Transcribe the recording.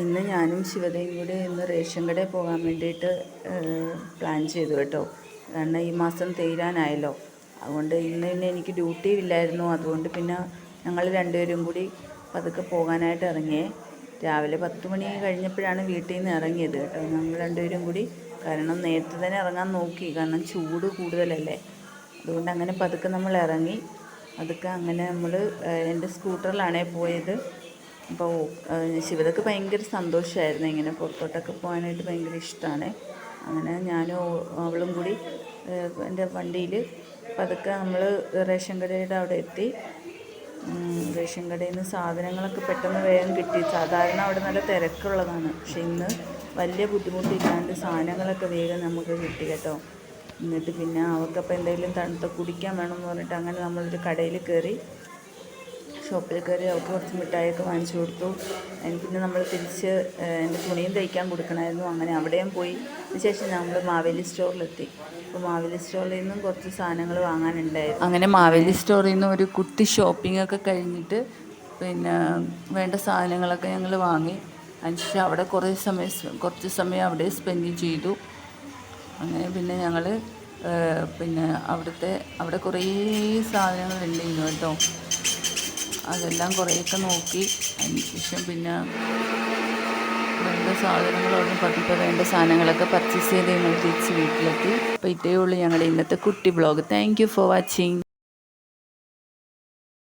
ഇന്ന് ഞാനും ശിവതയും കൂടി ഇന്ന് റേഷൻ കടയിൽ പോകാൻ വേണ്ടിയിട്ട് പ്ലാൻ ചെയ്തു കേട്ടോ. കാരണം ഈ മാസം തീരാനായല്ലോ. അതുകൊണ്ട് ഇന്ന് പിന്നെ എനിക്ക് ഡ്യൂട്ടി ഇല്ലായിരുന്നു. അതുകൊണ്ട് പിന്നെ ഞങ്ങൾ രണ്ടുപേരും കൂടി പതുക്കെ പോകാനായിട്ട് ഇറങ്ങിയേ. രാവിലെ 10 മണി കഴിഞ്ഞപ്പോഴാണ് വീട്ടിൽ നിന്ന് ഇറങ്ങിയത് കേട്ടോ. ഞങ്ങൾ രണ്ടുപേരും കൂടി, കാരണം നേരത്തെ തന്നെ ഇറങ്ങാൻ നോക്കി, കാരണം ചൂട് കൂടുതലല്ലേ. അതുകൊണ്ട് അങ്ങനെ പതുക്കെ നമ്മൾ ഇറങ്ങി. അതൊക്കെ അങ്ങനെ നമ്മൾ എൻ്റെ സ്കൂട്ടറിലാണേ പോയത്. അപ്പോൾ ശിവതക്ക് ഭയങ്കര സന്തോഷമായിരുന്നു, ഇങ്ങനെ പുറത്തോട്ടൊക്കെ പോകാനായിട്ട് ഭയങ്കര ഇഷ്ടമാണ്. അങ്ങനെ ഞാനും അവളും കൂടി എൻ്റെ വണ്ടിയിൽ പതുക്കെ നമ്മൾ റേഷൻ കടയുടെ അവിടെ എത്തി. റേഷൻ കടയിൽ നിന്ന് സാധനങ്ങളൊക്കെ പെട്ടെന്ന് വേഗം കിട്ടി. സാധാരണ അവിടെ നല്ല തിരക്കുള്ളതാണ്, പക്ഷെ ഇന്ന് വലിയ ബുദ്ധിമുട്ടില്ലാണ്ട് സാധനങ്ങളൊക്കെ വേഗം നമുക്ക് കിട്ടി കേട്ടോ. എന്നിട്ട് പിന്നെ അവർക്കപ്പോൾ എന്തെങ്കിലും തണുത്ത കുടിക്കാൻ വേണമെന്ന് പറഞ്ഞിട്ട് അങ്ങനെ നമ്മളൊരു കടയിൽ കയറി, ഷോപ്പിൽ കയറി അവർക്ക് കുറച്ച് മിഠായിയൊക്കെ വാങ്ങിച്ചു കൊടുത്തു. അതിന് പിന്നെ നമ്മൾ തിരിച്ച് എൻ്റെ തുണിയും തയ്ക്കാൻ കൊടുക്കണമായിരുന്നു. അങ്ങനെ അവിടെയും പോയി. അതിനുശേഷം നമ്മൾ മാവേലി സ്റ്റോറിലെത്തി. അപ്പോൾ മാവേലി സ്റ്റോറിൽ നിന്നും കുറച്ച് സാധനങ്ങൾ വാങ്ങാനുണ്ടായിരുന്നു. അങ്ങനെ മാവേലി സ്റ്റോറിൽ നിന്ന് ഒരു കുട്ടി ഷോപ്പിംഗ് ഒക്കെ കഴിഞ്ഞിട്ട് പിന്നെ വേണ്ട സാധനങ്ങളൊക്കെ ഞങ്ങൾ വാങ്ങി. അതിനുശേഷം അവിടെ കുറച്ച് സമയം അവിടെ സ്പെൻഡ് ചെയ്തു. അങ്ങനെ പിന്നെ ഞങ്ങൾ പിന്നെ അവിടെ കുറേ സാധനങ്ങളുണ്ടായിരുന്നു കേട്ടോ. അതെല്ലാം കുറേയൊക്കെ നോക്കി. അതിന് ശേഷം പിന്നെ വേണ്ട സാധനങ്ങളൊന്നും പതിപ്പോൾ വേണ്ട സാധനങ്ങളൊക്കെ പർച്ചേസ് ചെയ്ത് ഞങ്ങൾ തിരിച്ച് വീട്ടിലെത്തി. അപ്പോൾ ഇതേ ഉള്ളൂ ഞങ്ങളുടെ ഇന്നത്തെ കുട്ടി vlog. Thank you for watching.